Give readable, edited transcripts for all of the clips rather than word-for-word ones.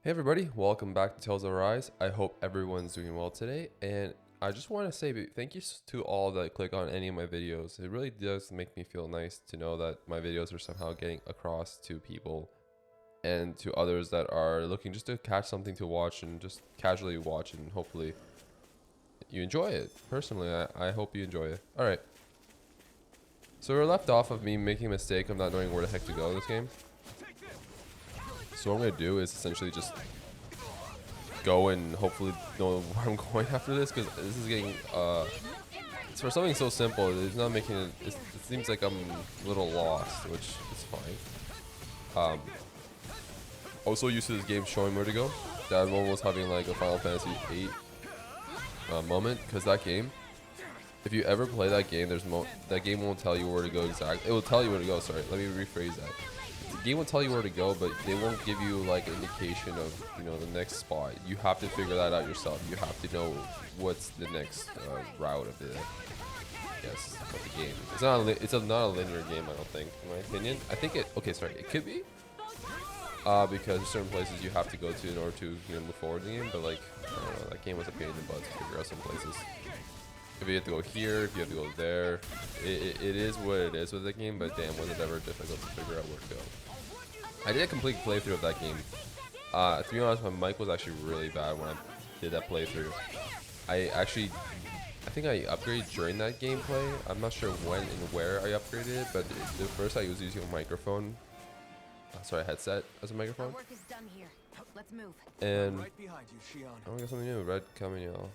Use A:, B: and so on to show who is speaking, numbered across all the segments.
A: Hey everybody, welcome back to Tales of Arise. I hope everyone's doing well today, and I just want to say thank you to all that click on any of my videos. It really does make me feel nice to know that my videos are somehow getting across to people and to others that are looking just to catch something to watch and just casually watch, and hopefully you enjoy it. Personally, I hope you enjoy it. Alright, so we're left off of me making a mistake of not knowing where the heck to go in this game. So what I'm going to do is essentially just go and hopefully know where I'm going after this, because this is getting, it's for something so simple, it's not making it, it seems like I'm a little lost, which is fine. Also used to this game showing where to go. That one was having like a Final Fantasy VIII moment, because that game, if you ever play that game, that game won't tell you where to go exactly. It will tell you where to go, sorry, let me rephrase that. The game will tell you where to go, but they won't give you like an indication of, you know, the next spot. You have to figure that out yourself. You have to know what's the next route of the game. It's not a linear game, I don't think, in my opinion. I think it could be because there's certain places you have to go to in order to, you know, move forward in the game. But like, I don't know, that game was a pain in the butt to figure out some places. If you have to go here, if you have to go there, it is what it is with the game. But damn, was it ever difficult to figure out where to go. I did a complete playthrough of that game. To be honest, my mic was actually really bad when I did that playthrough. I think I upgraded during that gameplay. I'm not sure when and where I upgraded it, but the first I was using a microphone. Sorry, a headset as a microphone.
B: Our work is done here. Let's move.
A: And
C: right behind you, Shion.
A: I got something new. Red chamomile.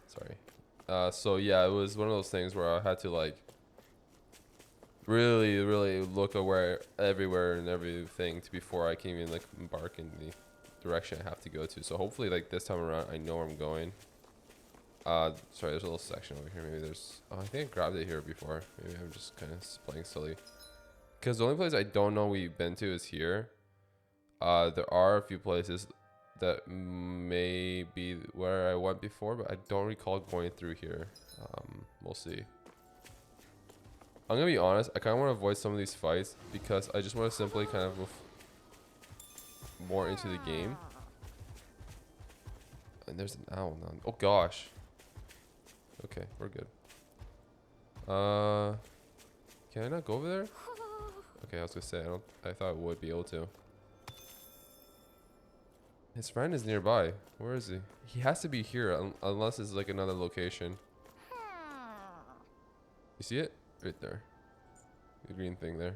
A: Sorry. So yeah, it was one of those things where I had to like really look everywhere and everything before I can even like embark in the direction I have to go to. So hopefully like this time around I know where I'm going. Sorry, there's a little section over here. Maybe there's, oh, I think I grabbed it here before. Maybe I'm just kind of playing silly, because the only place I don't know we've been to is here. There are a few places that may be where I went before, but I don't recall going through here. We'll see. I'm gonna be honest, I kind of want to avoid some of these fights because I just want to simply kind of move more into the game. And there's an owl now. Oh gosh. Okay, we're good. Can I not go over there? Okay, I was gonna say I thought I would be able to. His friend is nearby. Where is he? He has to be here unless it's like another location. You see it? Right there. The green thing there.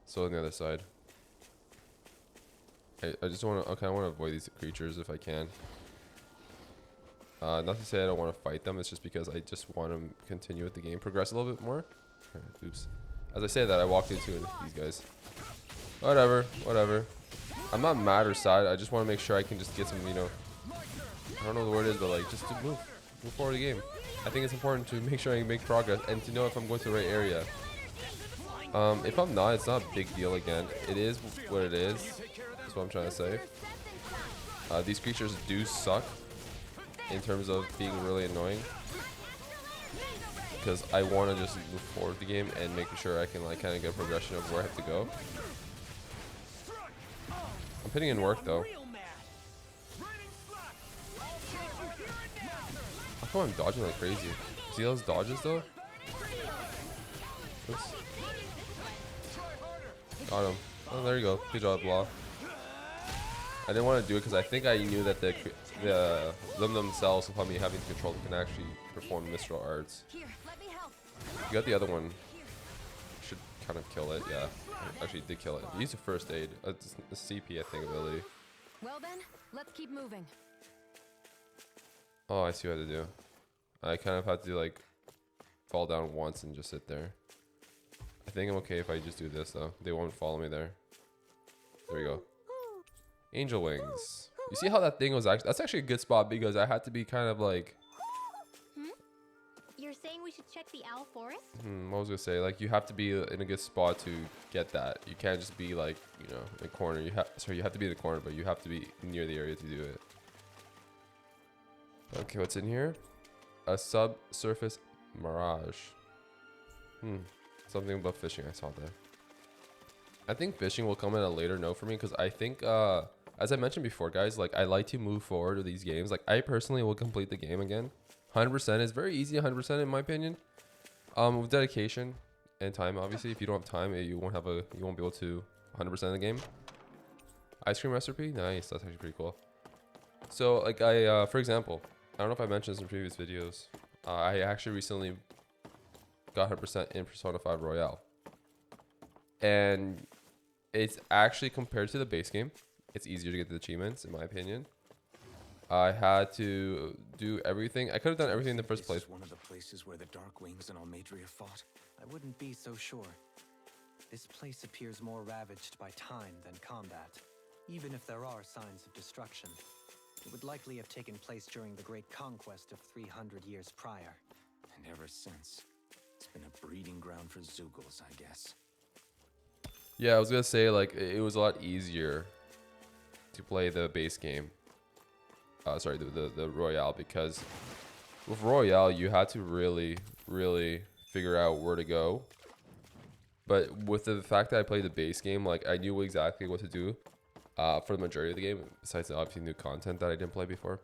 A: So on the other side. I just want to, I kind of want to avoid these creatures if I can. Not to say I don't want to fight them. It's just because I just want to continue with the game, progress a little bit more. Oops. As I say that, I walked into these guys. Whatever. I'm not mad or sad. I just want to make sure I can just get some, you know, I don't know the word is, but like just to move forward the game. I think it's important to make sure I make progress and to know if I'm going to the right area. If I'm not, it's not a big deal again. It is what it is. That's what I'm trying to say. These creatures do suck in terms of being really annoying, because I want to just move forward the game and making sure I can like kind of get a progression of where I have to go. I'm putting in work though. How come I'm dodging like crazy? See those dodges though? Oops. Got him. Oh, there you go. Good job, Blah. I didn't want to do it because I think I knew that them themselves, upon me having to control them, can actually perform mystical arts.
B: Here, let me help.
A: You got the other one. Should kind of kill it. Yeah, actually did kill it. Use a first aid. A CP, I think, ability.
B: Well then, let's keep moving.
A: Oh, I see what to do. I kind of had to like fall down once and just sit there. I think I'm okay if I just do this though. They won't follow me there. There we go. Angel wings. You see how that thing was actually, that's actually a good spot because I had to be kind of like,
B: You're saying we should check the owl forest?
A: what was I gonna say? Like you have to be in a good spot to get that. You can't just be like, you know, in a corner. You have to be in the corner, but you have to be near the area to do it. Okay, what's in here? A subsurface mirage. Something about fishing. I saw that. I think fishing will come in a later note for me because I think as I mentioned before, guys, like I like to move forward with these games. Like I personally will complete the game again. 100%. It's very easy, 100% in my opinion. With dedication and time, obviously. If you don't have time, you won't be able to 100% the game. Ice cream recipe, nice. That's actually pretty cool. So like for example, I don't know if I mentioned this in previous videos. I actually recently got 100% in Persona 5 Royale, and it's actually, compared to the base game, it's easier to get the achievements in my opinion. I had to do everything. I could have done everything in the first place.
C: One of the places where the Dark Wings and Almadria fought.
D: I wouldn't be so sure. This place appears more ravaged by time than combat. Even if there are signs of destruction, it would likely have taken place during the Great Conquest of 300 years prior.
C: And ever since, it's been a breeding ground for Zeugles, I guess.
A: Yeah, I was gonna say, like, it was a lot easier to play the base game. Sorry, the Royale, because with Royale you had to really figure out where to go. But with the fact that I played the base game, like I knew exactly what to do for the majority of the game, besides the obviously new content that I didn't play before.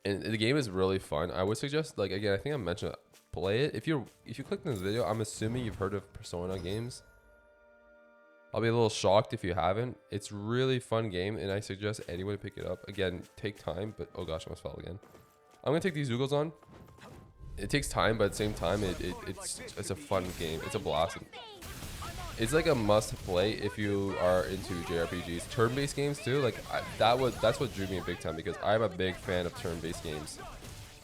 A: And the game is really fun. I would suggest, like, again, I think I mentioned, play it. If you clicked on this video, I'm assuming you've heard of Persona games. I'll be a little shocked if you haven't. It's really fun game, and I suggest anyone to pick it up. Again, take time, but oh gosh, I almost fell again. I'm gonna take these Zeugles on. It takes time, but at the same time, it's a fun game. It's a blast. It's like a must play if you are into JRPGs. Turn-based games too. Like that's what drew me big time, because I'm a big fan of turn-based games.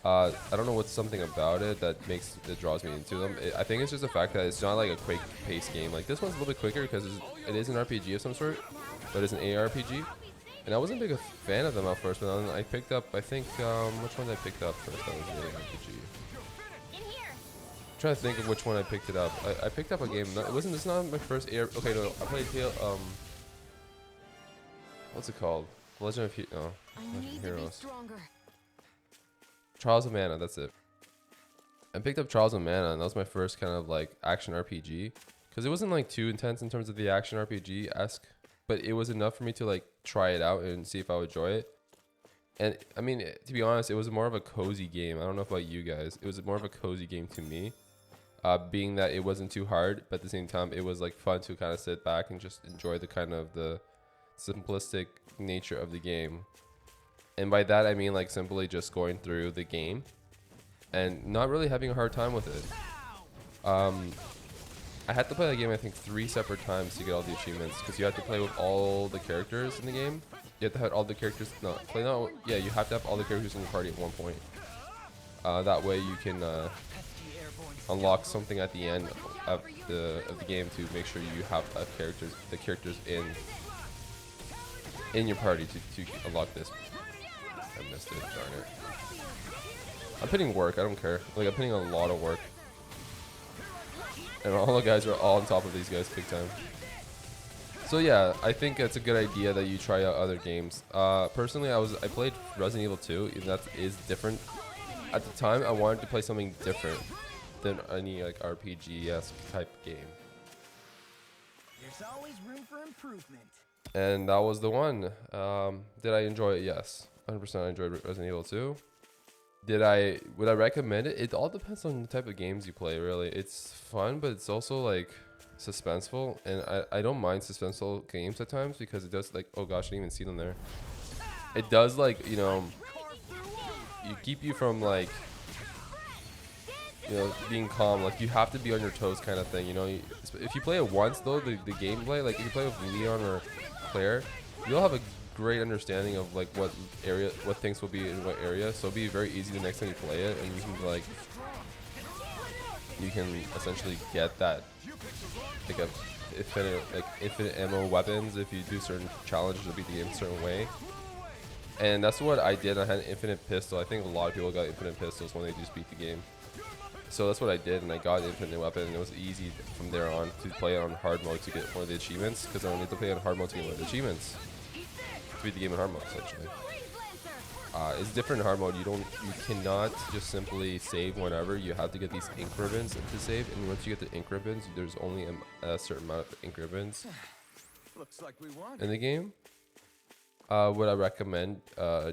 A: I don't know what's something about it that draws me into them. I think it's just the fact that it's not like a quick pace game. Like this one's a little bit quicker because it is an RPG of some sort, but it's an ARPG. And I wasn't a big fan of them at first, but then I picked up, I think, which one I picked up first that was an ARPG. I'm trying to think of which one I picked it up. I picked up a game. It's not my first AR. Okay, no, I played what's it called? Legend of Heroes. Trials of Mana, that's it. I picked up Trials of Mana, and that was my first kind of like action RPG, because it wasn't like too intense in terms of the action RPG-esque, but it was enough for me to like try it out and see if I would enjoy it. And I mean, to be honest, it was more of a cozy game. I don't know about you guys. It was more of a cozy game to me, being that it wasn't too hard, but at the same time, it was like fun to kind of sit back and just enjoy the kind of the simplistic nature of the game. And by that, I mean like simply just going through the game and not really having a hard time with it. I had to play the game, I think, 3 separate times to get all the achievements, because you have to play with all the characters in the game. You have to have all the characters. You have to have all the characters in your party at one point. That way you can unlock something at the end of the game to make sure you have the characters in your party to unlock this. I missed it, darn it. I'm putting work, I don't care. Like, I'm putting a lot of work. And all the guys are all on top of these guys big time. So yeah, I think it's a good idea that you try out other games. Personally, I played Resident Evil 2, and that is different. At the time, I wanted to play something different than any like RPG-esque type game.
E: There's always room for improvement.
A: And that was the one. Did I enjoy it? Yes. 100% I enjoyed Resident Evil 2. Would I recommend it? It all depends on the type of games you play, really. It's fun, but it's also like suspenseful, and I don't mind suspenseful games at times, because it does, like, oh gosh, I didn't even see them there. It does, like, you know, you keep you from like, you know, being calm. Like, you have to be on your toes kind of thing, you know. If you play it once though, the gameplay, like if you play with Leon or Claire, you'll have a great understanding of like what things will be in what area, so it'll be very easy the next time you play it, and you can essentially get that like infinite ammo weapons if you do certain challenges to beat the game a certain way. And that's what I did. I had an infinite pistol. I think a lot of people got infinite pistols when they just beat the game. So that's what I did, and I got an infinite weapon, and it was easy from there on to play on hard mode to get one of the achievements, because I don't need to play on hard mode to get one of the achievements. To beat the game in hard mode, essentially. It's different in hard mode. You cannot just simply save whenever. You have to get these ink ribbons to save, and once you get the ink ribbons, there's only a certain amount of ink ribbons
C: Looks like we won.
A: in the game. Would I recommend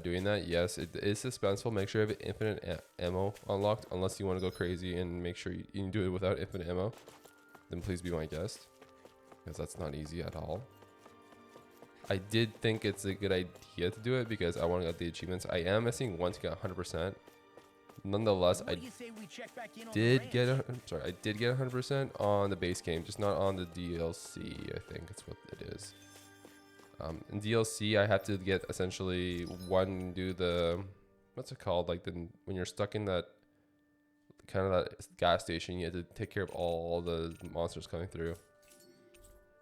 A: doing that? Yes, it is suspenseful. Make sure you have infinite ammo unlocked, unless you want to go crazy and make sure you can do it without infinite ammo. Then please be my guest, because that's not easy at all. I did think it's a good idea to do it because I want to get the achievements. I am missing one to get 100%. Nonetheless, I did get 100% on the base game, just not on the DLC. I think that's what it is. In DLC, I have to get essentially do the, what's it called? Like when you're stuck in that kind of that gas station, you have to take care of all the monsters coming through.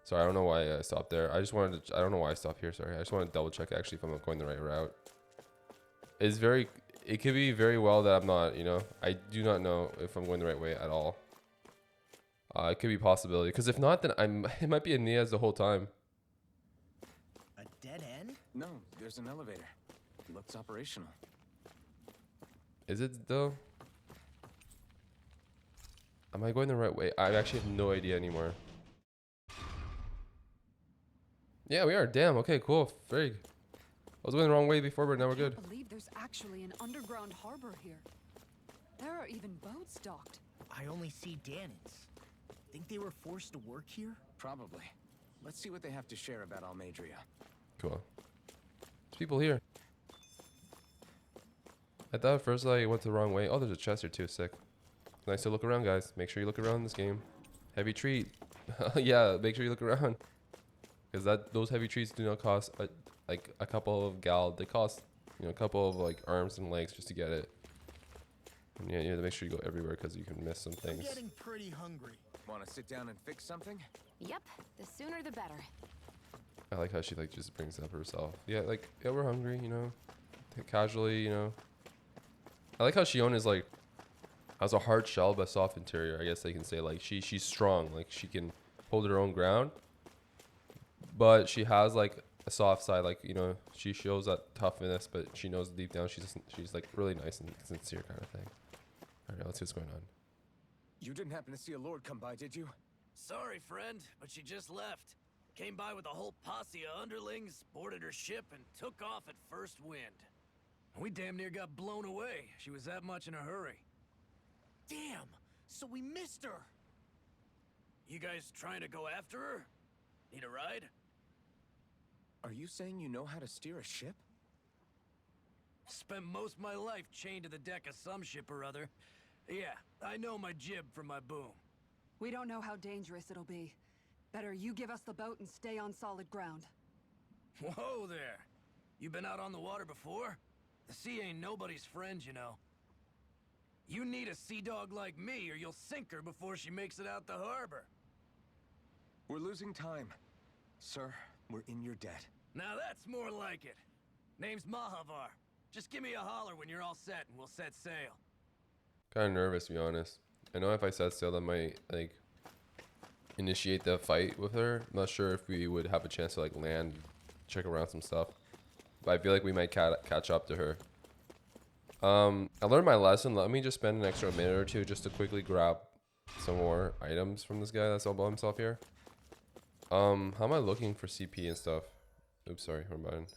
A: Sorry, I don't know why I stopped there. I don't know why I stopped here. Sorry, I just want to double check actually if I'm going the right route. It could be very well that I'm not, you know. I do not know if I'm going the right way at all. It could be a possibility, because if not, then it might be a Niaz the whole time.
E: A dead end?
C: No, there's an elevator. Looks operational.
A: Is it though? Am I going the right way? I actually have no idea anymore. Yeah, we are. Damn. Okay, cool. Frig. I was going the wrong way before, but now we're good.
F: I can't believe there's actually an underground harbor here. There are even boats docked.
E: I only see Dannans. Think they were forced to work here?
C: Probably. Let's see what they have to share about Almadria.
A: Cool. There's people here. I thought at first I went the wrong way. Oh, there's a chest here too. Sick. Nice to look around, guys. Make sure you look around in this game. Heavy treat. Yeah, make sure you look around. Because those heavy treats do not cost like a couple of gal. They cost, you know, a couple of like arms and legs just to get it. And yeah, you have to make sure you go everywhere because you can miss some
E: I'm
A: things.
E: getting pretty hungry.
C: Want to sit down and fix something?
B: Yep, the sooner the better.
A: I like how she like just brings up herself. Yeah, like, yeah, we're hungry, you know, casually, you know. I like how Shion is like, has a hard shell but soft interior. I guess they can say like she's strong, like she can hold her own ground, but she has like a soft side, like, you know, she shows that toughness, but she knows deep down she's like really nice and sincere kind of thing. All right, let's see what's going on.
C: You didn't happen to see a lord come by, did you?
G: Sorry, friend, but she just left. Came by with a whole posse of underlings, boarded her ship, and took off at first wind. We damn near got blown away. She was that much in a hurry.
E: Damn! So we missed her!
G: You guys trying to go after her? Need a ride?
C: Are you saying you know how to steer a ship?
G: Spent most of my life chained to the deck of some ship or other. Yeah, I know my jib from my boom.
F: We don't know how dangerous it'll be. Better you give us the boat and stay on solid ground.
G: Whoa there! You been out on the water before? The sea ain't nobody's friend, you know. You need a sea dog like me, or you'll sink her before she makes it out the harbor.
C: We're losing time. Sir, we're in your debt.
G: Now that's more like it. Name's Mahavar. Just give me a holler when you're all set and we'll set sail.
A: Kind of nervous, to be honest. I know if I set sail, that might like initiate the fight with her. I'm not sure if we would have a chance to like land, check around some stuff, but I feel like we might catch up to her. I learned my lesson. Let me just spend an extra minute or two just to quickly grab some more items from this guy that's all by himself here. How am I looking for CP and stuff? Oops, sorry, wrong button.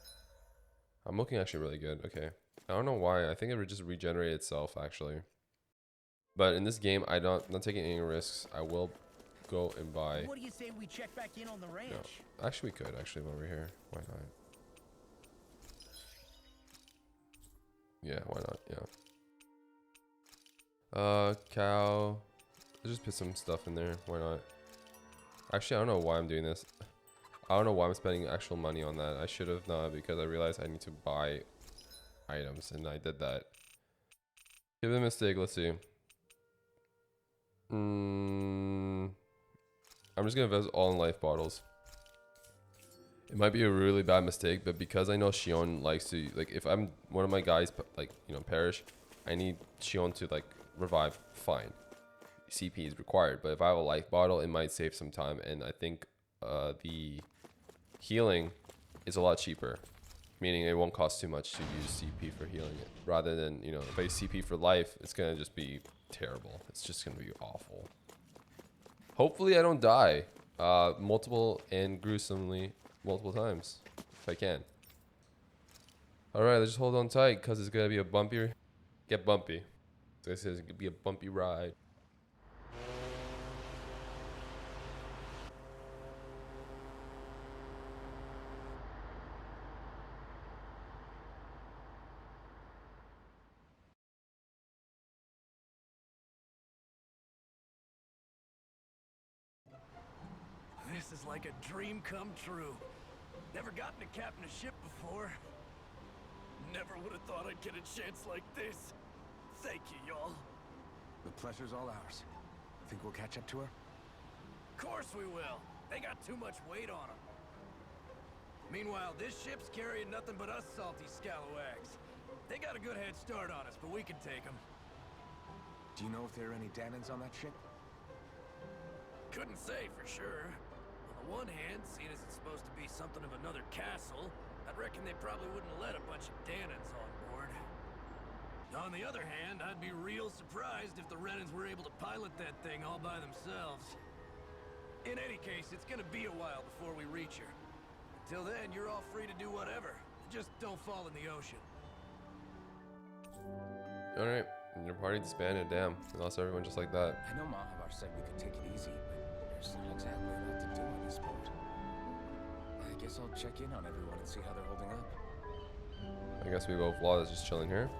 A: I'm looking actually really good. Okay, I don't know why. I think it would just regenerate itself actually. But in this game, I'm not taking any risks. I will go and buy.
E: What do you say we check back in on the ranch?
A: No, actually we could actually while we're here. Why not? Yeah, why not? Yeah. Cow. Let's just put some stuff in there. Why not? Actually, I don't know why I'm doing this. I don't know why I'm spending actual money on that. I should have not, because I realized I need to buy items, and I did that. Give it a mistake. Let's see. I'm just gonna invest all in life bottles. It might be a really bad mistake, but because I know Shion likes to, like, if I'm one of my guys, like, you know, perish, I need Shion to like revive. Fine, CP is required, but if I have a life bottle, it might save some time, and I think the healing is a lot cheaper, meaning it won't cost too much to use CP for healing it, rather than, you know, if I use CP for life, it's gonna just be terrible. It's just gonna be awful. Hopefully I don't die multiple and gruesomely multiple times if I can. All right, let's just hold on tight because it's gonna be a get bumpy. This is gonna be a bumpy ride.
G: This is like a dream come true. Never gotten to captain a ship before. Never would have thought I'd get a chance like this. Thank you, y'all.
C: The pleasure's all ours. Think we'll catch up to her?
G: Of course we will. They got too much weight on them. Meanwhile, this ship's carrying nothing but us salty scalawags. They got a good head start on us, but we can take them.
C: Do you know if there are any Dahnans on that ship?
G: Couldn't say for sure. On the one hand, seeing as it's supposed to be something of another castle, I'd reckon they probably wouldn't let a bunch of Dahnans on board. On the other hand, I'd be real surprised if the Renans were able to pilot that thing all by themselves. In any case, it's gonna be a while before we reach her. Until then, you're all free to do whatever. Just don't fall in the ocean.
A: All right, and your party disbanded. Damn, we lost everyone just like that.
C: I know Mahavar said we could take it easy, but there's not exactly a lot to do on this boat. I guess I'll check in on everyone and see how they're holding up.
A: I guess we both Vlad is just chilling here.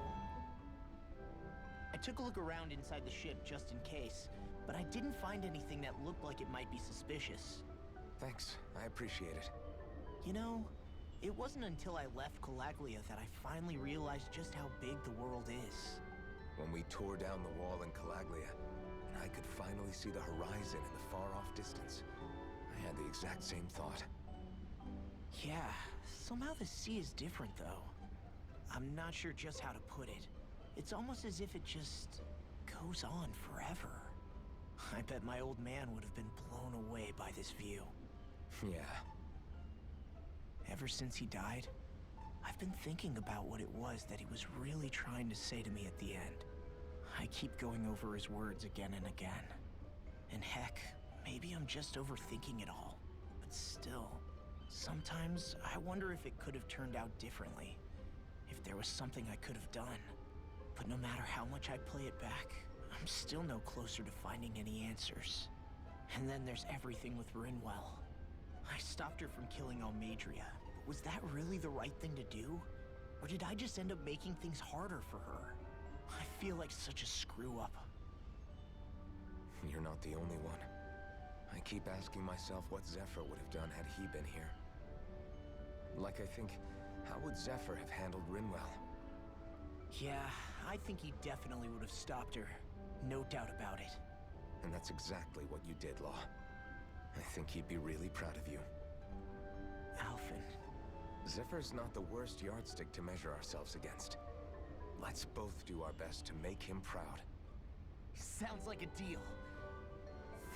E: I took a look around inside the ship just in case, but I didn't find anything that looked like it might be suspicious.
C: Thanks, I appreciate it.
E: You know, it wasn't until I left Calaglia that I finally realized just how big the world is.
C: When we tore down the wall in Calaglia, and I could finally see the horizon in the far-off distance, I had the exact same thought.
E: Yeah, somehow the sea is different though. I'm not sure just how to put it. It's almost as if it just goes on forever. I bet my old man would have been blown away by this view.
C: Yeah.
E: Ever since he died, I've been thinking about what it was that he was really trying to say to me at the end. I keep going over his words again and again. And heck, maybe I'm just overthinking it all. But still, sometimes I wonder if it could have turned out differently. If there was something I could have done. But no matter how much I play it back, I'm still no closer to finding any answers. And then there's everything with Rinwell. I stopped her from killing Almadria, but was that really the right thing to do? Or did I just end up making things harder for her? I feel like such a screw-up.
C: You're not the only one. I keep asking myself what Zephyr would have done had he been here. Like I think, how would Zephyr have handled Rinwell?
E: Yeah, I think he definitely would have stopped her. No doubt about it.
C: And that's exactly what you did, Law. I think he'd be really proud of you.
E: Alphen.
C: Zephyr's not the worst yardstick to measure ourselves against. Let's both do our best to make him proud.
E: Sounds like a deal.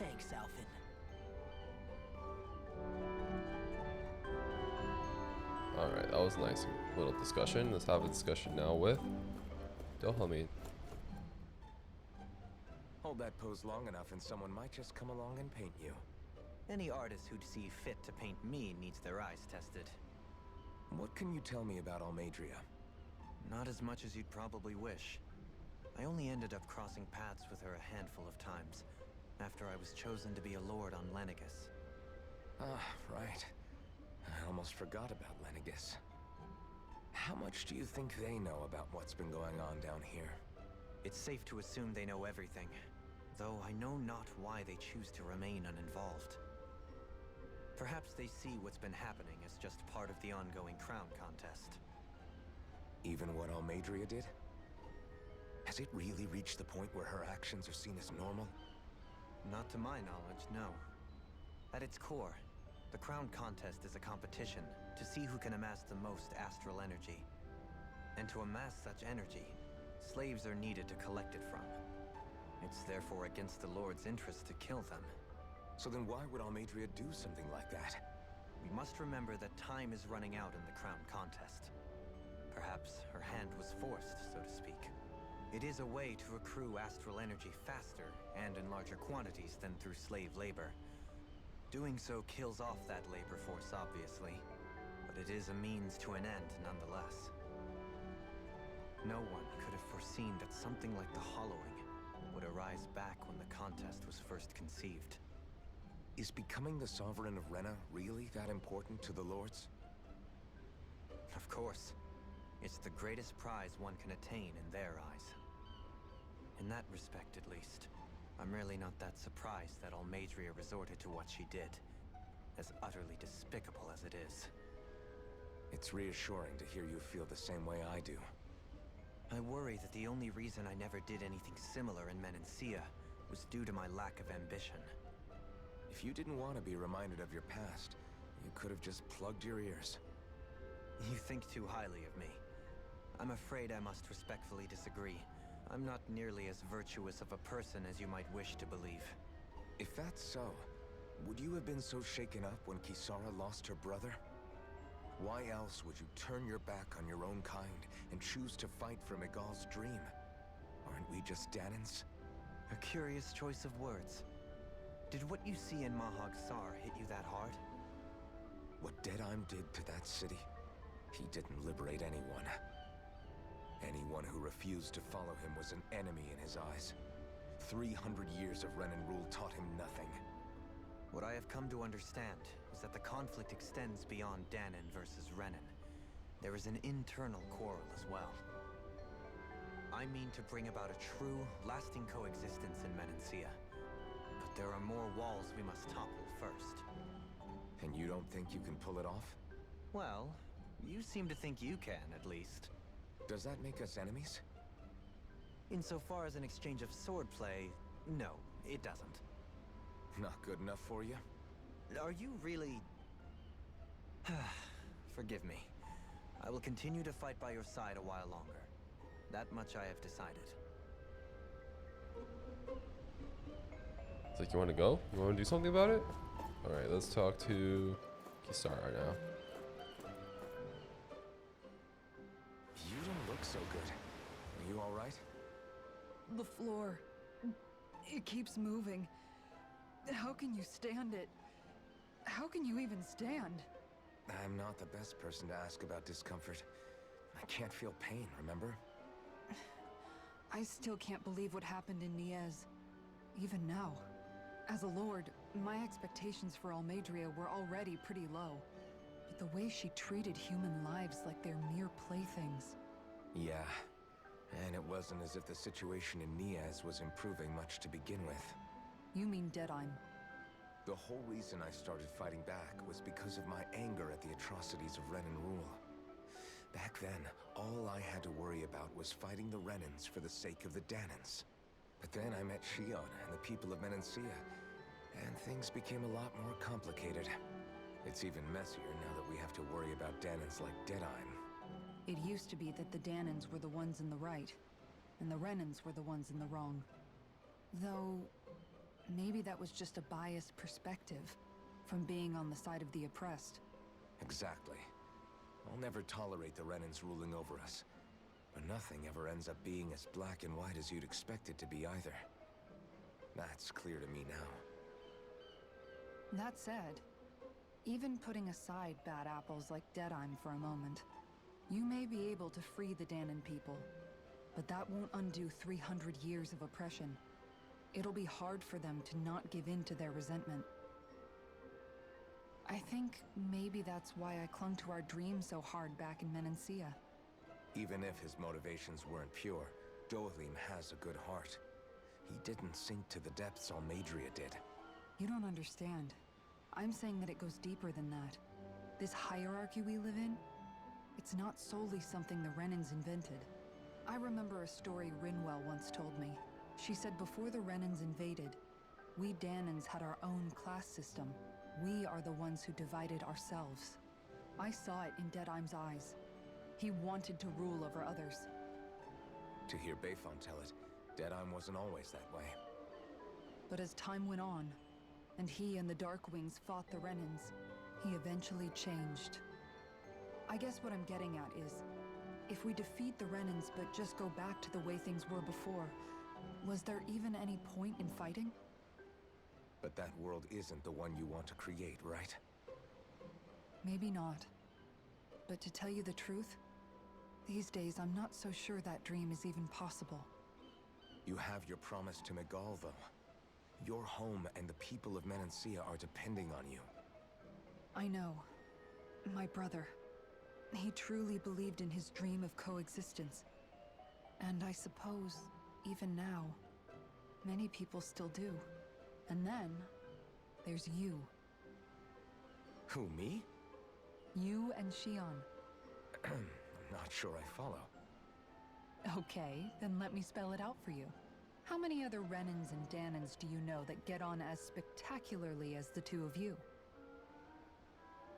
E: Thanks, Alphen.
A: Alright, that was a nice little discussion. Let's have a discussion now with Dohamid.
C: Hold that pose long enough and someone might just come along and paint you.
D: Any artist who'd see fit to paint me needs their eyes tested.
C: What can you tell me about Almadria?
D: Not as much as you'd probably wish. I only ended up crossing paths with her a handful of times, after I was chosen to be a lord on Lenegus.
C: Ah, right. I almost forgot about Lenegus. How much do you think they know about what's been going on down here?
D: It's safe to assume they know everything, though I know not why they choose to remain uninvolved. Perhaps they see what's been happening as just part of the ongoing crown contest.
C: Even what Almadria did? Has it really reached the point where her actions are seen as normal?
D: Not to my knowledge, no. At its core, the crown contest is a competition to see who can amass the most astral energy. And to amass such energy, slaves are needed to collect it from. It's therefore against the Lord's interest to kill them.
C: So then why would Almadria do something like that?
D: We must remember that time is running out in the crown contest. Perhaps her hand was forced, so to speak. It is a way to accrue astral energy faster and in larger quantities than through slave labor. Doing so kills off that labor force, obviously, but it is a means to an end nonetheless. No one could have foreseen that something like the Hollowing would arise back when the contest was first conceived.
C: Is becoming the Sovereign of Rena really that important to the Lords?
D: Of course. It's the greatest prize one can attain in their eyes. In that respect, at least, I'm really not that surprised that Almadria resorted to what she did, as utterly despicable as it is.
C: It's reassuring to hear you feel the same way I do.
D: I worry that the only reason I never did anything similar in Menancia was due to my lack of ambition.
C: If you didn't want to be reminded of your past, you could have just plugged your ears.
D: You think too highly of me. I'm afraid I must respectfully disagree. I'm not nearly as virtuous of a person as you might wish to believe.
C: If that's so, would you have been so shaken up when Kisara lost her brother? Why else would you turn your back on your own kind and choose to fight for Miguel's dream? Aren't we just Danans?
D: A curious choice of words. Did what you see in Mahag Sar hit you that hard?
C: What Deadheim did to that city, he didn't liberate anyone. Anyone who refused to follow him was an enemy in his eyes. 300 years of Renan rule taught him nothing.
D: What I have come to understand is that the conflict extends beyond Danan versus Renan. There is an internal quarrel as well. I mean to bring about a true, lasting coexistence in Menancia. But there are more walls we must topple first.
C: And you don't think you can pull it off?
D: Well, you seem to think you can, at least.
C: Does that make us enemies?
D: Insofar as an exchange of swordplay, no, it doesn't.
C: Not good enough for you?
D: Are you really... Forgive me. I will continue to fight by your side a while longer. That much I have decided.
A: It's like, you want to go? You want to do something about it? Alright, let's talk to Kisara now.
C: You don't look so good. Are you alright?
F: The floor. It keeps moving. How can you stand it? How can you even stand?
C: I'm not the best person to ask about discomfort. I can't feel pain, remember?
F: I still can't believe what happened in Niez. Even now. As a lord, my expectations for Almadria were already pretty low. But the way she treated human lives like they're mere playthings.
C: Yeah. And it wasn't as if the situation in Niez was improving much to begin with.
F: You mean Deadheim.
C: The whole reason I started fighting back was because of my anger at the atrocities of Renan rule. Back then, all I had to worry about was fighting the Renans for the sake of the Danans. But then I met Shion and the people of Menancia, and things became a lot more complicated. It's even messier now that we have to worry about Danans like Deadheim.
F: It used to be that the Danans were the ones in the right, and the Renans were the ones in the wrong. Though, maybe that was just a biased perspective from being on the side of the oppressed.
C: Exactly. I'll never tolerate the Renans ruling over us. But nothing ever ends up being as black and white as you'd expect it to be either. That's clear to me now.
F: That said, even putting aside bad apples like Deadheim for a moment, you may be able to free the Danan people, but that won't undo 300 years of oppression. It'll be hard for them to not give in to their resentment. I think maybe that's why I clung to our dream so hard back in Menancia.
C: Even if his motivations weren't pure, Dohalim has a good heart. He didn't sink to the depths Almadria did.
F: You don't understand. I'm saying that it goes deeper than that. This hierarchy we live in, it's not solely something the Renans invented. I remember a story Rinwell once told me. She said before the Renans invaded, we Danans had our own class system. We are the ones who divided ourselves. I saw it in Deadheim's eyes. He wanted to rule over others.
C: To hear Bayfon tell it, Deadheim wasn't always that way.
F: But as time went on, and he and the Darkwings fought the Renans, he eventually changed. I guess what I'm getting at is, if we defeat the Renans but just go back to the way things were before, was there even any point in fighting?
C: But that world isn't the one you want to create, right?
F: Maybe not. But to tell you the truth, These days, I'm not so sure that dream is even possible.
C: You have your promise to Megal, though. Your home and the people of Menancia are depending on you.
F: I know. My brother. He truly believed in his dream of coexistence. And I suppose, even now, many people still do. And then, there's you.
C: Who, me?
F: You and Shion.
C: I'm not sure I follow.
F: Okay, then let me spell it out for you. How many other Renans and Dahnans do you know that get on as spectacularly as the two of you?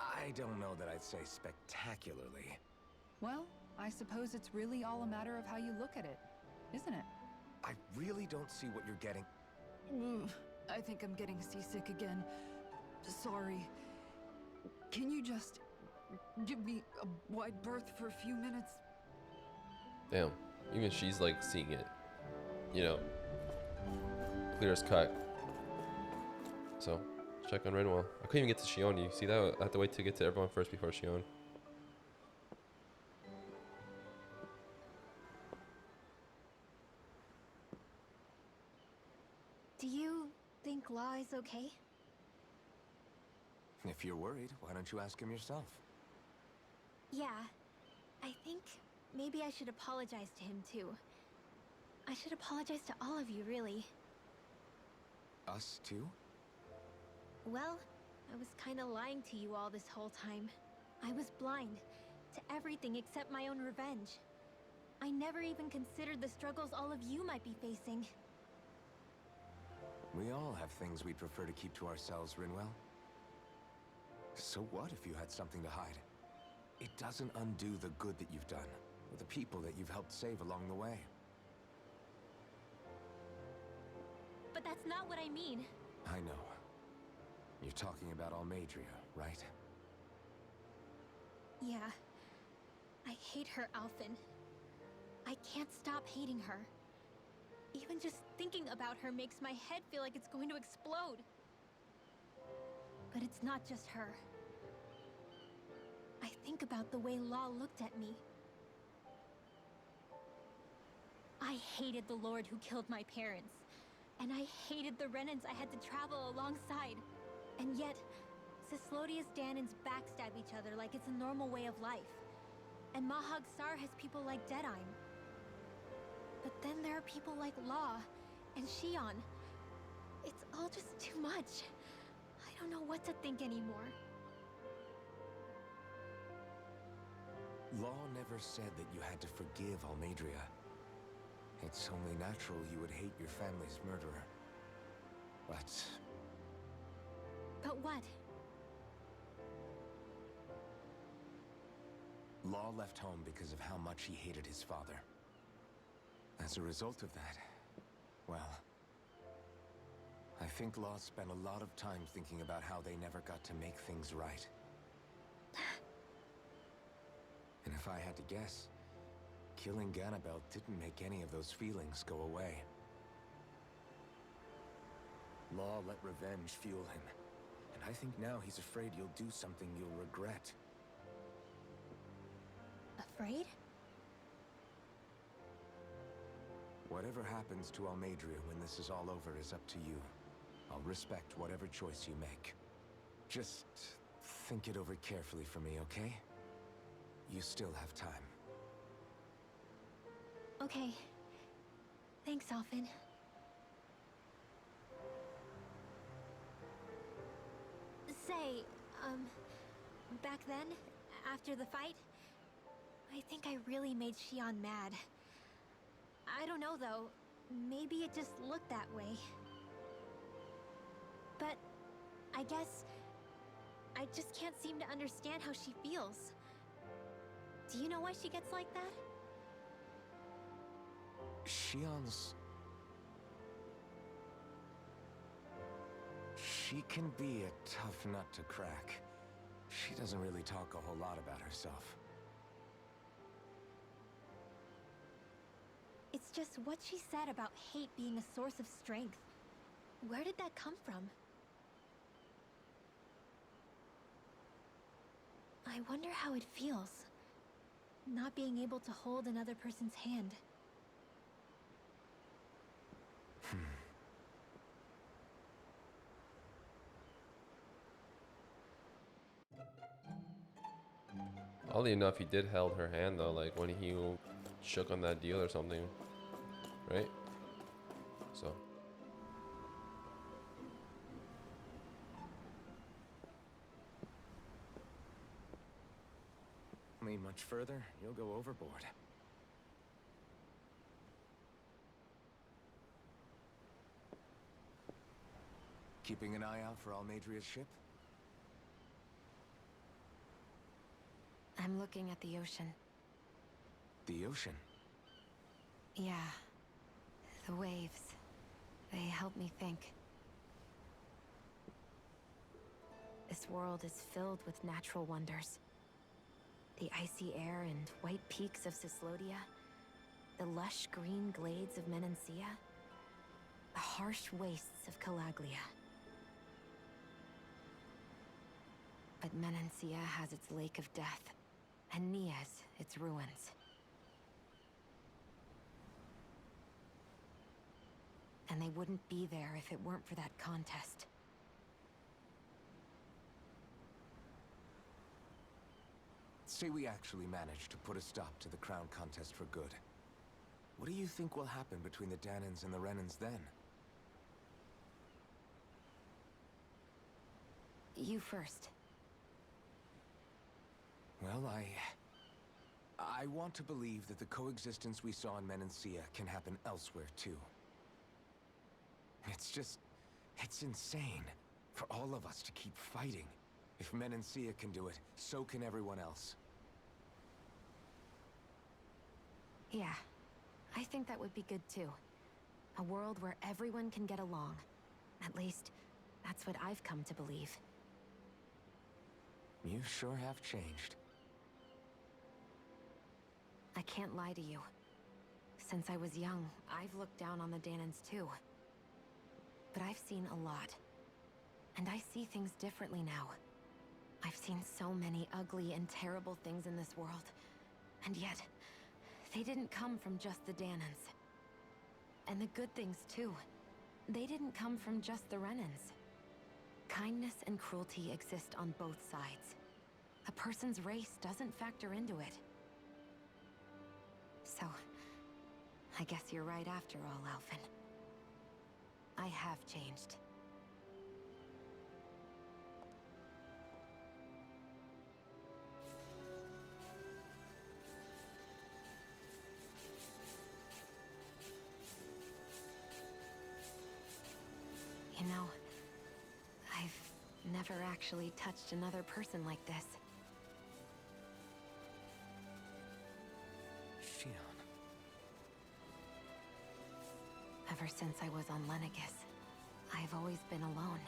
C: I don't know that I'd say spectacularly.
F: Well, I suppose it's really all a matter of how you look at it, isn't it?
C: I really don't see what you're getting.
F: I think I'm getting seasick again. Sorry. Can you just give me a wide berth for a few minutes?
A: Damn. Even she's like seeing it. You know. Clear as cut. So, check on Renwell. I couldn't even get to Shion. You see that? I have to wait to get to everyone first before Shion.
H: Do you think Law is okay?
C: If you're worried, why don't you ask him yourself?
H: Yeah. I think maybe I should apologize to him too. I should apologize to all of you, really.
C: Us too?
H: Well, I was kinda lying to you all this whole time. I was blind to everything except my own revenge. I never even considered the struggles all of you might be facing.
C: We all have things we'd prefer to keep to ourselves, Rinwell. So what if you had something to hide? It doesn't undo the good that you've done, or the people that you've helped save along the way.
H: But that's not what I mean.
C: I know. You're talking about Almadria, right?
H: Yeah. I hate her, Alphen. I can't stop hating her. Even just thinking about her makes my head feel like it's going to explode. But it's not just her. I think about the way Law looked at me. I hated the Lord who killed my parents. And I hated the Renans I had to travel alongside. And yet, Cislodius Dahnans backstab each other like it's a normal way of life. And Mahag Sar has people like Deadime. But then there are people like Law and Shion. It's all just too much. I don't know what to think anymore.
C: Law never said that you had to forgive Almadria. It's only natural you would hate your family's murderer. But
H: what?
C: Law left home because of how much he hated his father. As a result of that, well, I think Law spent a lot of time thinking about how they never got to make things right. And if I had to guess, killing Ganabel didn't make any of those feelings go away. Law let revenge fuel him, and I think now he's afraid you'll do something you'll regret.
H: Afraid?
C: Whatever happens to Almadria when this is all over is up to you. I'll respect whatever choice you make. Just think it over carefully for me, okay? You still have time.
H: Okay. Thanks, Alphen. Say, back then, after the fight, I think I really made Shion mad. I don't know, though. Maybe it just looked that way. But I guess I just can't seem to understand how she feels. Do you know why she gets like that?
C: Shion's... She can be a tough nut to crack. She doesn't really talk a whole lot about herself.
H: It's just what she said about hate being a source of strength. Where did that come from? I wonder how it feels. not being able to hold another person's hand.
A: Oddly enough, he did held her hand though, like when he shook on that deal or something, right? So.
C: Lean much further, you'll go overboard. Keeping an eye out for Almadria's ship?
B: I'm looking at the ocean.
C: The ocean?
B: Yeah. The waves. They help me think. This world is filled with natural wonders. The icy air and white peaks of Cislodia, the lush green glades of Menancia, the harsh wastes of Calaglia. But Menancia has its Lake of Death, and Nias its ruins. And they wouldn't be there if it weren't for that contest.
C: Say we actually managed to put a stop to the crown contest for good. What do you think will happen between the Dahnans and the Renans then?
B: You first.
C: Well, I want to believe that the coexistence we saw in Menancia can happen elsewhere too. It's insane for all of us to keep fighting. If Menancia can do it, so can everyone else.
B: Yeah, I think that would be good too. A world where everyone can get along. At least, that's what I've come to believe.
C: You sure have changed.
B: I can't lie to you. Since I was young, I've looked down on the Dahnans too. But I've seen a lot. And I see things differently now. I've seen so many ugly and terrible things in this world. And yet, they didn't come from just the Dahnans. And the good things too. They didn't come from just the Renans. Kindness and cruelty exist on both sides. A person's race doesn't factor into it. So, I guess you're right after all, Alphen. I have changed. You know, I've never actually touched another person like this.
C: Shion.
B: Ever since I was on Lenegis, I've always been alone.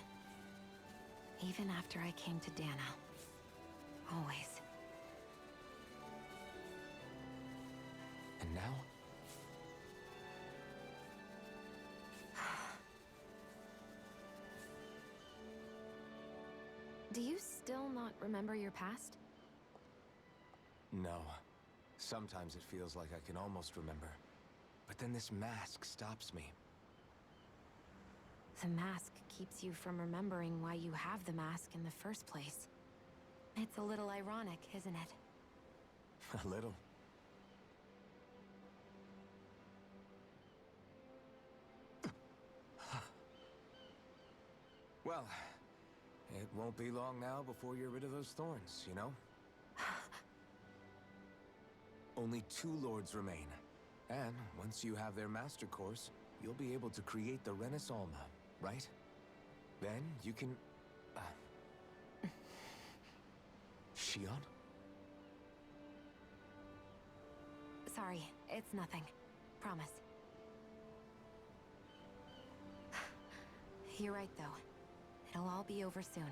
B: Even after I came to Dahna. Always.
C: And now?
B: Do you still not remember your past?
C: No. Sometimes it feels like I can almost remember. But then this mask stops me.
B: The mask keeps you from remembering why you have the mask in the first place. It's a little ironic, isn't it?
C: A little. Well, it won't be long now before you're rid of those thorns, you know? Only 2 lords remain. And once you have their master course, you'll be able to create the Renis Alma, right? Then you can... Shion?
B: Sorry, it's nothing. Promise. You're right, though. It'll all be over soon.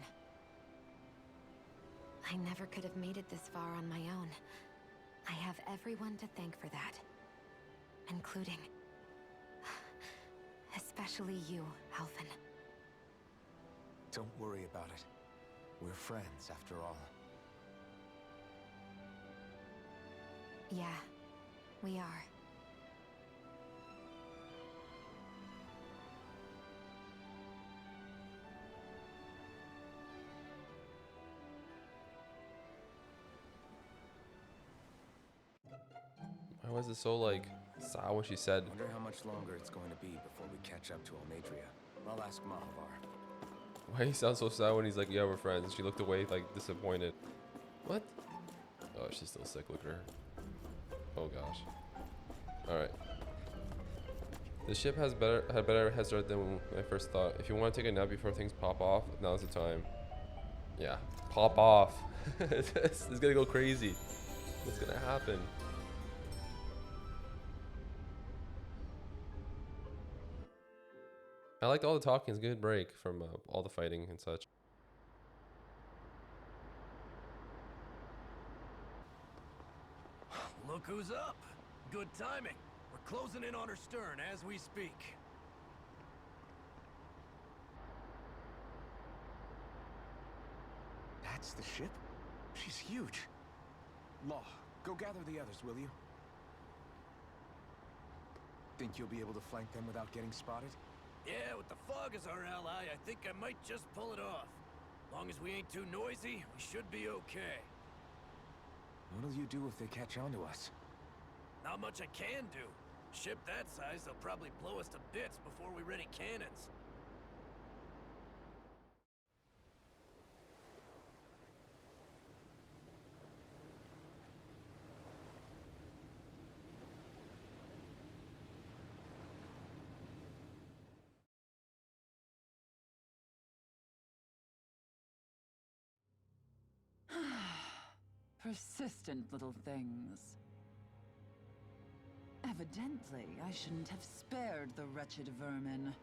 B: I never could have made it this far on my own. I have everyone to thank for that. Including... especially you, Alphen.
C: Don't worry about it. We're friends, after all.
B: Yeah, we are.
A: Why was it so like sour when she said?
C: Wonder how much longer it's going to be before we catch up to Almadria. I'll ask Mahavar.
A: Why he sounds so sad when he's like, yeah, we're friends. She looked away like disappointed. What? Oh, she's still sick. Look at her. Oh gosh. All right. The ship had better head start than I first thought. If you want to take a nap before things pop off, now's the time. Yeah, pop off. It's gonna go crazy. What's gonna happen? I liked all the talking. It's a good break from all the fighting and such.
G: Look who's up. Good timing. We're closing in on her stern as we speak.
C: That's the ship? She's huge. Law, go gather the others, will you? Think you'll be able to flank them without getting spotted?
G: Yeah, with the fog as our ally, I think I might just pull it off. Long as we ain't too noisy, we should be okay.
C: What'll you do if they catch on to us?
G: Not much I can do. Ship that size, they'll probably blow us to bits before we ready cannons.
I: Persistent little things. Evidently, I shouldn't have spared the wretched vermin.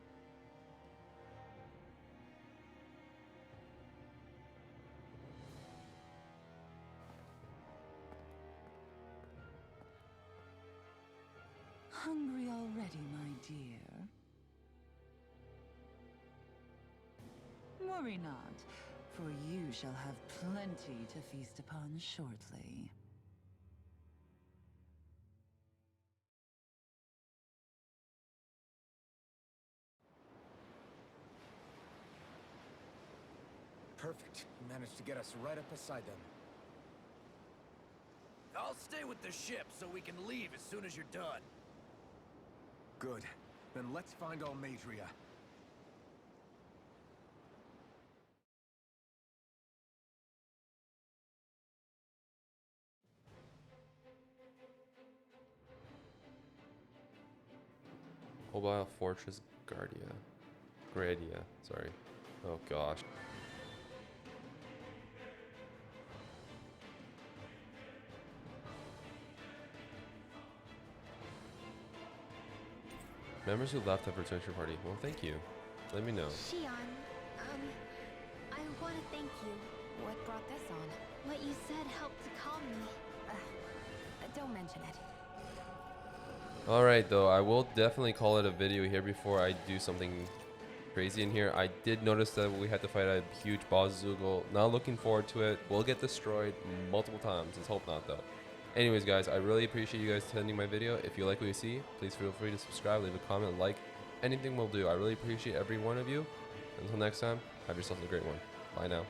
I: Hungry already, my dear? Worry not, for you shall have plenty to feast upon shortly.
C: Perfect. You managed to get us right up beside them.
G: I'll stay with the ship so we can leave as soon as you're done.
C: Good. Then let's find Almadria.
A: Mobile Fortress Gradia, sorry. Oh gosh. Members who left have returned to your party. Well, thank you. Let me know.
B: Shion, I want to thank you. What brought this on?
H: What you said helped to calm me.
B: Don't mention it.
A: Alright though, I will definitely call it a video here before I do something crazy in here. I did notice that we had to fight a huge boss Zoogle. Not looking forward to it. We'll get destroyed multiple times. Let's hope not though. Anyways guys, I really appreciate you guys attending my video. If you like what you see, please feel free to subscribe, leave a comment, like. Anything will do. I really appreciate every one of you. Until next time, have yourself a great one. Bye now.